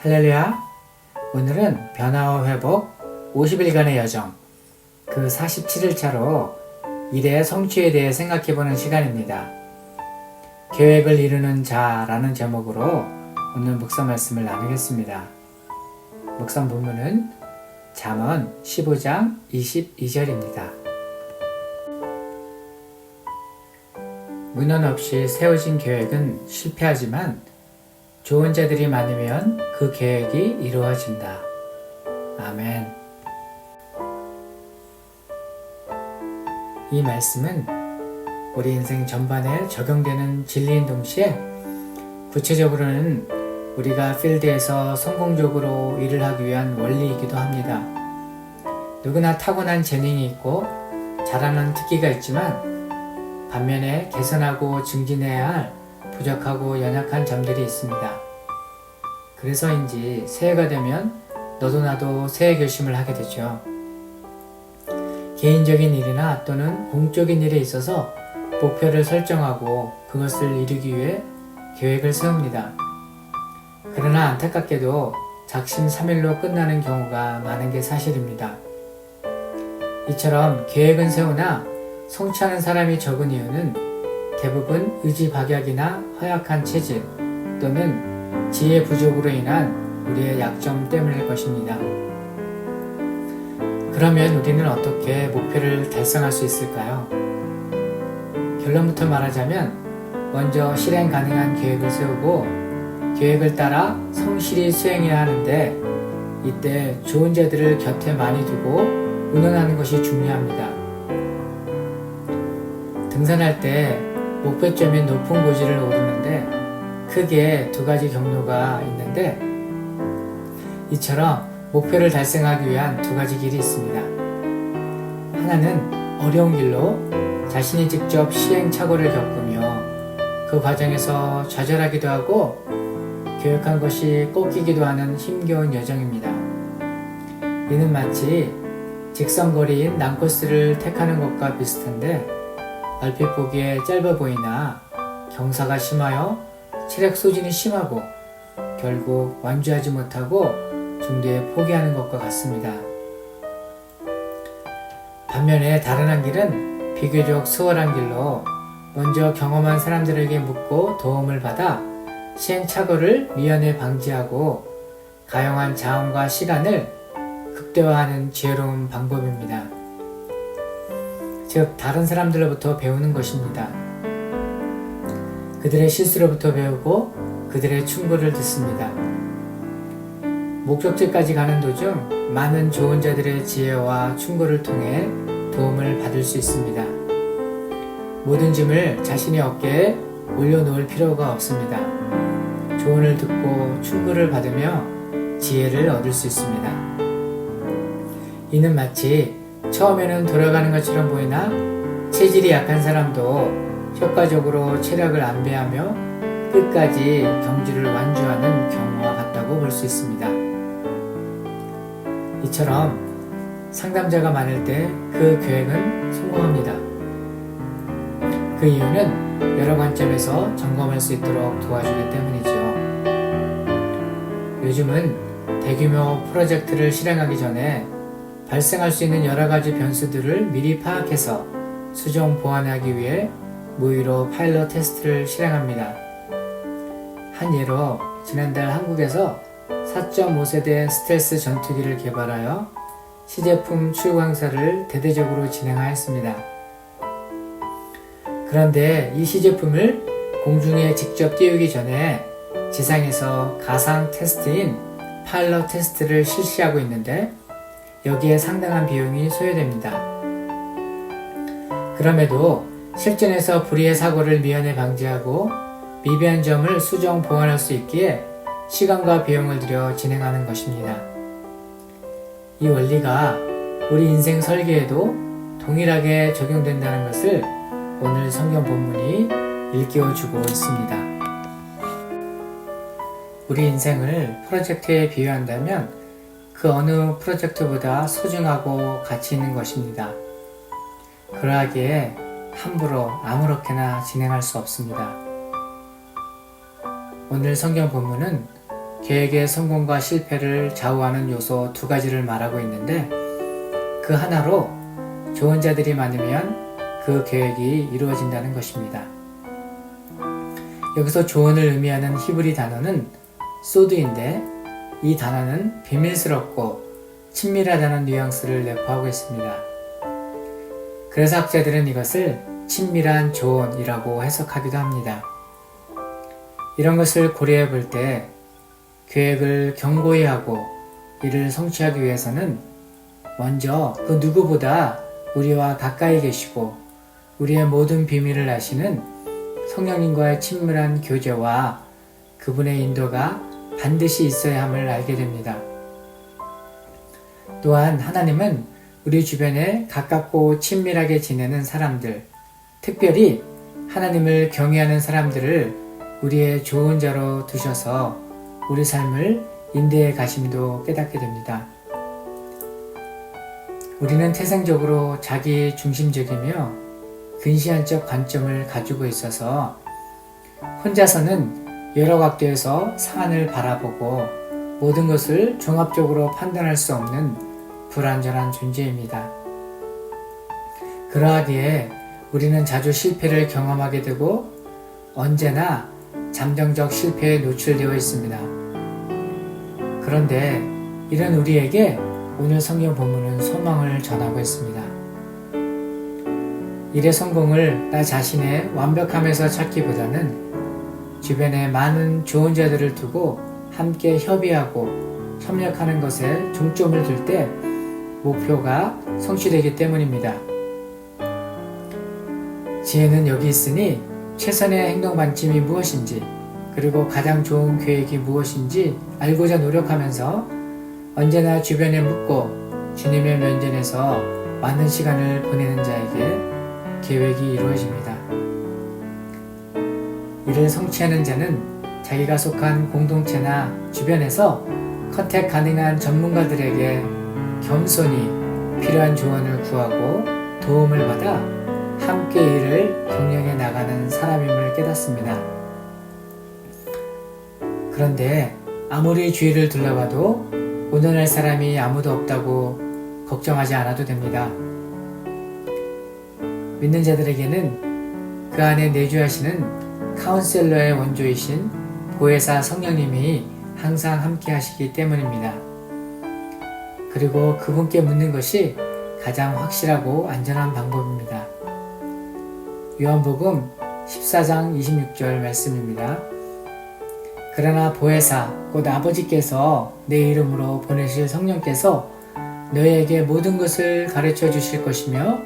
할렐루야! 오늘은 변화와 회복 50일간의 여정 그 47일차로 일의 성취에 대해 생각해보는 시간입니다. 계획을 이루는 자라는 제목으로 오늘 묵상 말씀을 나누겠습니다. 묵상 본문은 잠언 15장 22절입니다. 문헌 없이 세워진 계획은 실패하지만 좋은 자들이 많으면 그 계획이 이루어진다. 아멘. 이 말씀은 우리 인생 전반에 적용되는 진리인 동시에 구체적으로는 우리가 필드에서 성공적으로 일을 하기 위한 원리이기도 합니다. 누구나 타고난 재능이 있고 잘하는 특기가 있지만 반면에 개선하고 증진해야 할 부족하고 연약한 점들이 있습니다. 그래서인지 새해가 되면 너도 나도 새해 결심을 하게 되죠. 개인적인 일이나 또는 공적인 일에 있어서 목표를 설정하고 그것을 이루기 위해 계획을 세웁니다. 그러나 안타깝게도 작심삼일로 끝나는 경우가 많은 게 사실입니다. 이처럼 계획은 세우나 성취하는 사람이 적은 이유는 대부분 의지박약이나 허약한 체질 또는 지혜 부족으로 인한 우리의 약점 때문일 것입니다. 그러면 우리는 어떻게 목표를 달성할 수 있을까요? 결론부터 말하자면 먼저 실행 가능한 계획을 세우고 계획을 따라 성실히 수행해야 하는데 이때 좋은 자들을 곁에 많이 두고 의논하는 것이 중요합니다. 등산할 때 목표점인 높은 고지를 오르는데 크게 두 가지 경로가 있는데 이처럼 목표를 달성하기 위한 두 가지 길이 있습니다. 하나는 어려운 길로 자신이 직접 시행착오를 겪으며 그 과정에서 좌절하기도 하고 계획한 것이 꺾이기도 하는 힘겨운 여정입니다. 이는 마치 직선거리인 난코스를 택하는 것과 비슷한데 얼핏 보기에 짧아 보이나 경사가 심하여 체력 소진이 심하고 결국 완주하지 못하고 중도에 포기하는 것과 같습니다. 반면에 다른 한 길은 비교적 수월한 길로 먼저 경험한 사람들에게 묻고 도움을 받아 시행착오를 미연에 방지하고 가용한 자원과 시간을 극대화하는 지혜로운 방법입니다. 즉 다른 사람들로부터 배우는 것입니다. 그들의 실수로부터 배우고 그들의 충고를 듣습니다. 목적지까지 가는 도중 많은 좋은 자들의 지혜와 충고를 통해 도움을 받을 수 있습니다. 모든 짐을 자신의 어깨에 올려놓을 필요가 없습니다. 조언을 듣고 충고를 받으며 지혜를 얻을 수 있습니다. 이는 마치 처음에는 돌아가는 것처럼 보이나 체질이 약한 사람도 효과적으로 체력을 안배하며 끝까지 경주를 완주하는 경우와 같다고 볼 수 있습니다. 이처럼 상담자가 많을 때 그 계획은 성공합니다. 그 이유는 여러 관점에서 점검할 수 있도록 도와주기 때문이죠. 요즘은 대규모 프로젝트를 실행하기 전에 발생할 수 있는 여러 가지 변수들을 미리 파악해서 수정 보완하기 위해 무의로 파일럿 테스트를 실행합니다. 한 예로 지난달 한국에서 4.5세대 스텔스 전투기를 개발하여 시제품 출고 행사를 대대적으로 진행하였습니다. 그런데 이 시제품을 공중에 직접 띄우기 전에 지상에서 가상 테스트인 파일럿 테스트를 실시하고 있는데 여기에 상당한 비용이 소요됩니다. 그럼에도 실전에서 불의의 사고를 미연에 방지하고 미비한 점을 수정 보완할 수 있기에 시간과 비용을 들여 진행하는 것입니다. 이 원리가 우리 인생 설계에도 동일하게 적용된다는 것을 오늘 성경 본문이 일깨워주고 있습니다. 우리 인생을 프로젝트에 비유한다면 그 어느 프로젝트보다 소중하고 가치 있는 것입니다. 그러하기에 함부로 아무렇게나 진행할 수 없습니다. 오늘 성경 본문은 계획의 성공과 실패를 좌우하는 요소 두 가지를 말하고 있는데 그 하나로 좋은 자들이 많으면 그 계획이 이루어진다는 것입니다. 여기서 조언을 의미하는 히브리 단어는 소드인데 이 단어는 비밀스럽고 친밀하다는 뉘앙스를 내포하고 있습니다. 그래서 학자들은 이것을 친밀한 조언이라고 해석하기도 합니다. 이런 것을 고려해 볼 때 계획을 견고히 하고 이를 성취하기 위해서는 먼저 그 누구보다 우리와 가까이 계시고 우리의 모든 비밀을 아시는 성령님과의 친밀한 교제와 그분의 인도가 반드시 있어야 함을 알게 됩니다. 또한 하나님은 우리 주변에 가깝고 친밀하게 지내는 사람들, 특별히 하나님을 경외하는 사람들을 우리의 좋은 자로 두셔서 우리 삶을 인도해 가심도 깨닫게 됩니다. 우리는 태생적으로 자기 중심적이며 근시안적 관점을 가지고 있어서 혼자서는 여러 각도에서 사안을 바라보고 모든 것을 종합적으로 판단할 수 없는 불완전한 존재입니다. 그러하기에 우리는 자주 실패를 경험하게 되고 언제나 잠정적 실패에 노출되어 있습니다. 그런데 이런 우리에게 오늘 성경 본문은 소망을 전하고 있습니다. 일의 성공을 나 자신의 완벽함에서 찾기보다는 주변에 많은 좋은 자들을 두고 함께 협의하고 협력하는 것에 중점을 둘 때 목표가 성취되기 때문입니다. 지혜는 여기 있으니 최선의 행동 방침이 무엇인지 그리고 가장 좋은 계획이 무엇인지 알고자 노력하면서 언제나 주변에 묻고 주님의 면전에서 많은 시간을 보내는 자에게 계획이 이루어집니다. 이를 성취하는 자는 자기가 속한 공동체나 주변에서 컨택 가능한 전문가들에게 겸손히 필요한 조언을 구하고 도움을 받아 함께 일을 경영해 나가는 사람임을 깨닫습니다. 그런데 아무리 주위를 둘러봐도 의논할 사람이 아무도 없다고 걱정하지 않아도 됩니다. 믿는 자들에게는 그 안에 내주하시는 카운셀러의 원조이신 보혜사 성령님이 항상 함께 하시기 때문입니다. 그리고 그분께 묻는 것이 가장 확실하고 안전한 방법입니다. 요한복음 14장 26절 말씀입니다. 그러나 보혜사 곧 아버지께서 내 이름으로 보내실 성령께서 너희에게 모든 것을 가르쳐 주실 것이며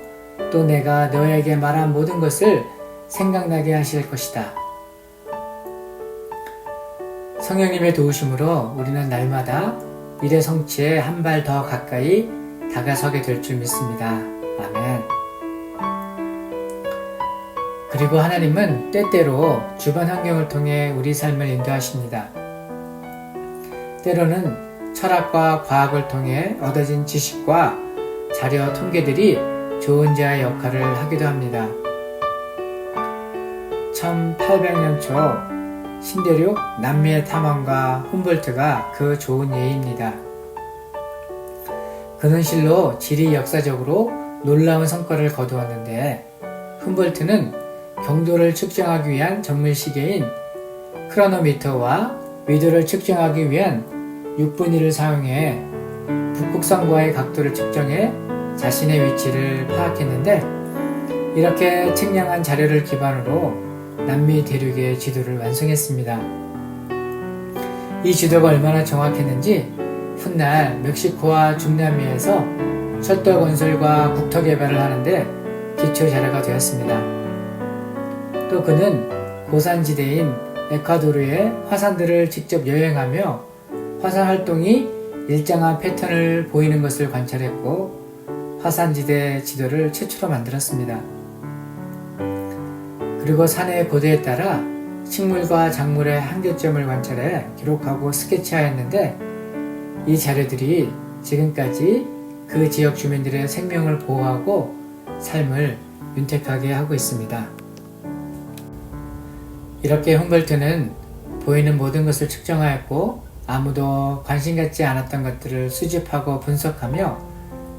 또 내가 너희에게 말한 모든 것을 생각나게 하실 것이다. 성령님의 도우심으로 우리는 날마다 일의 성취에 한 발 더 가까이 다가서게 될 줄 믿습니다. 아멘. 그리고 하나님은 때때로 주변 환경을 통해 우리 삶을 인도하십니다. 때로는 철학과 과학을 통해 얻어진 지식과 자료 통계들이 좋은 자의 역할을 하기도 합니다. 1800년 초 신대륙 남미의 탐험가 훔볼트가 그 좋은 예입니다. 그는 실로 지리 역사적으로 놀라운 성과를 거두었는데 훔볼트는 경도를 측정하기 위한 전문 시계인 크로노미터와 위도를 측정하기 위한 6분위를 사용해 북극성과의 각도를 측정해 자신의 위치를 파악했는데 이렇게 측량한 자료를 기반으로 남미 대륙의 지도를 완성했습니다. 이 지도가 얼마나 정확했는지 훗날 멕시코와 중남미에서 철도 건설과 국토 개발을 하는데 기초 자료가 되었습니다. 또 그는 고산지대인 에콰도르의 화산들을 직접 여행하며 화산 활동이 일정한 패턴을 보이는 것을 관찰했고 화산지대 지도를 최초로 만들었습니다. 그리고 산의 고도에 따라 식물과 작물의 한계점을 관찰해 기록하고 스케치하였는데 이 자료들이 지금까지 그 지역 주민들의 생명을 보호하고 삶을 윤택하게 하고 있습니다. 이렇게 훔볼트는 보이는 모든 것을 측정하였고 아무도 관심 갖지 않았던 것들을 수집하고 분석하며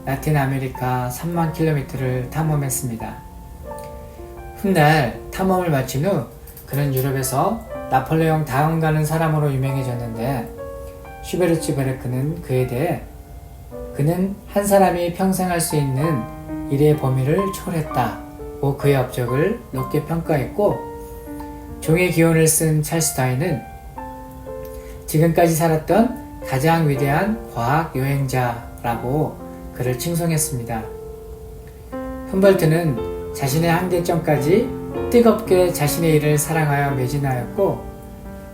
라틴 아메리카 3만 킬로미터를 탐험했습니다. 훗날 탐험을 마친 후 그는 유럽에서 나폴레옹 다음 가는 사람으로 유명해졌는데, 슈베르트 베르크는 그에 대해 그는 한 사람이 평생 할 수 있는 일의 범위를 초월했다고 그의 업적을 높게 평가했고, 종의 기원을 쓴 찰스 다윈은 지금까지 살았던 가장 위대한 과학 여행자라고 그를 칭송했습니다. 훔볼트는 자신의 한계점까지 뜨겁게 자신의 일을 사랑하여 매진하였고,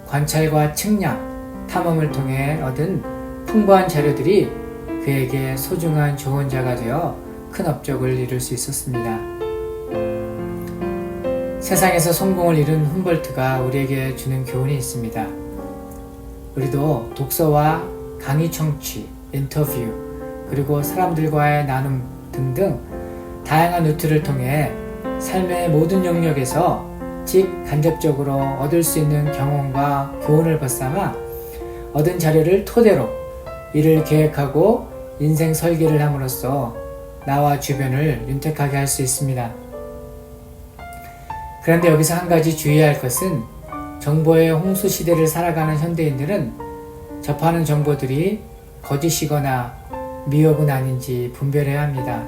관찰과 측량, 탐험을 통해 얻은 풍부한 자료들이 그에게 소중한 조언자가 되어 큰 업적을 이룰 수 있었습니다. 세상에서 성공을 이룬 훔볼트가 우리에게 주는 교훈이 있습니다. 우리도 독서와 강의 청취, 인터뷰, 그리고 사람들과의 나눔 등등 다양한 루트를 통해 삶의 모든 영역에서 직간접적으로 얻을 수 있는 경험과 교훈을 벗삼아 얻은 자료를 토대로 일을 계획하고 인생 설계를 함으로써 나와 주변을 윤택하게 할 수 있습니다. 그런데 여기서 한 가지 주의해야 할 것은, 정보의 홍수 시대를 살아가는 현대인들은 접하는 정보들이 거짓이거나 미혹은 아닌지 분별해야 합니다.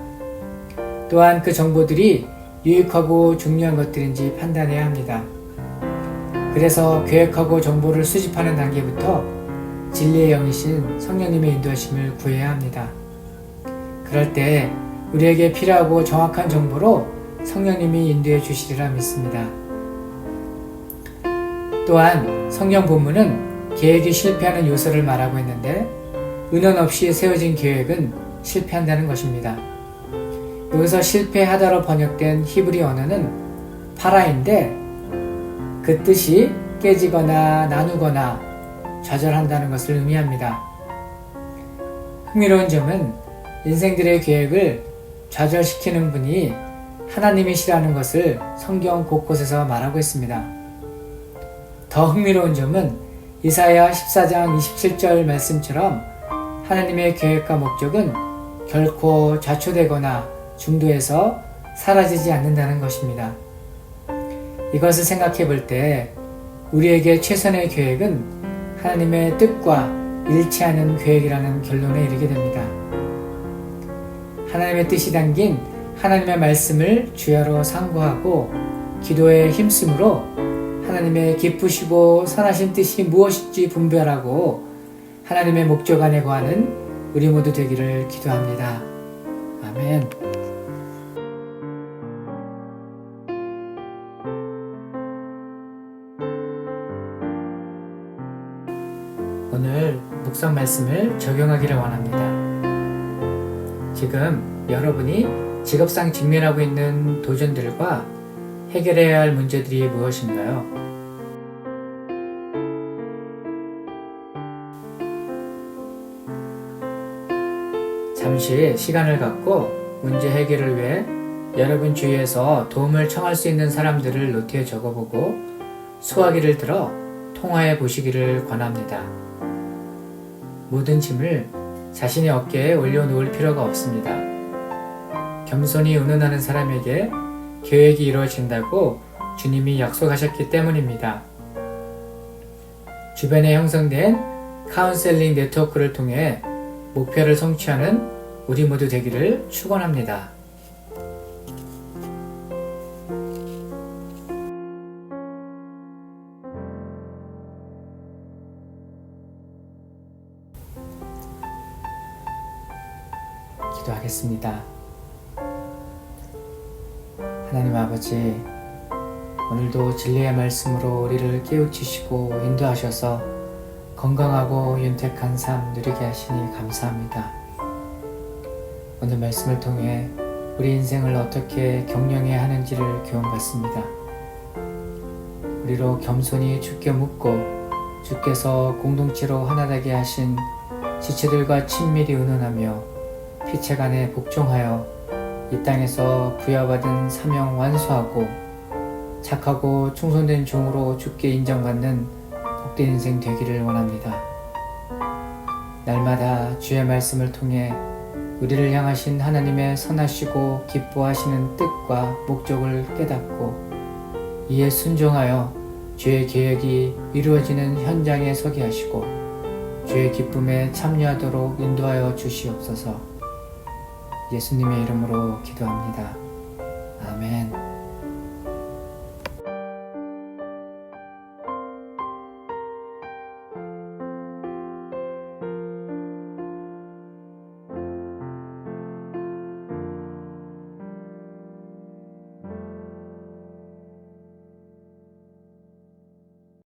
또한 그 정보들이 유익하고 중요한 것들인지 판단해야 합니다. 그래서 계획하고 정보를 수집하는 단계부터 진리의 영이신 성령님의 인도하심을 구해야 합니다. 그럴 때 우리에게 필요하고 정확한 정보로 성령님이 인도해 주시리라 믿습니다. 또한 성경 본문은 계획이 실패하는 요소를 말하고 있는데, 은원 없이 세워진 계획은 실패한다는 것입니다. 여기서 실패하다로 번역된 히브리 언어는 파라인데, 그 뜻이 깨지거나 나누거나 좌절한다는 것을 의미합니다. 흥미로운 점은 인생들의 계획을 좌절시키는 분이 하나님이시라는 것을 성경 곳곳에서 말하고 있습니다. 더 흥미로운 점은 이사야 14장 27절 말씀처럼 하나님의 계획과 목적은 결코 좌초되거나 중도에서 사라지지 않는다는 것입니다. 이것을 생각해 볼 때 우리에게 최선의 계획은 하나님의 뜻과 일치하는 계획이라는 결론에 이르게 됩니다. 하나님의 뜻이 담긴 하나님의 말씀을 주야로 상고하고 기도에 힘쓰므로 하나님의 기쁘시고 선하신 뜻이 무엇인지 분별하고 하나님의 목적 안에 거하는 우리 모두 되기를 기도합니다. 아멘. 오늘 묵상 말씀을 적용하기를 원합니다. 지금 여러분이 직업상 직면하고 있는 도전들과 해결해야 할 문제들이 무엇인가요? 잠시 시간을 갖고 문제 해결을 위해 여러분 주위에서 도움을 청할 수 있는 사람들을 노트에 적어보고 수화기를 들어 통화해 보시기를 권합니다. 모든 짐을 자신의 어깨에 올려놓을 필요가 없습니다. 겸손히 의논하는 사람에게 계획이 이루어진다고 주님이 약속하셨기 때문입니다. 주변에 형성된 카운셀링 네트워크를 통해 목표를 성취하는 우리 모두 되기를 축원합니다. 기도하겠습니다. 하나님 아버지, 오늘도 진리의 말씀으로 우리를 깨우치시고 인도하셔서 건강하고 윤택한 삶 누리게 하시니 감사합니다. 오늘 말씀을 통해 우리 인생을 어떻게 경영해야 하는지를 교훈받습니다. 우리로 겸손히 주께 묻고 주께서 공동체로 하나 되게 하신 지체들과 친밀히 의논하며 피체간에 복종하여 이 땅에서 부여받은 사명 완수하고 착하고 충성된 종으로 주께 인정받는 복된 인생 되기를 원합니다. 날마다 주의 말씀을 통해 우리를 향하신 하나님의 선하시고 기뻐하시는 뜻과 목적을 깨닫고 이에 순종하여 주의 계획이 이루어지는 현장에 서게 하시고 주의 기쁨에 참여하도록 인도하여 주시옵소서. 예수님의 이름으로 기도합니다. 아멘.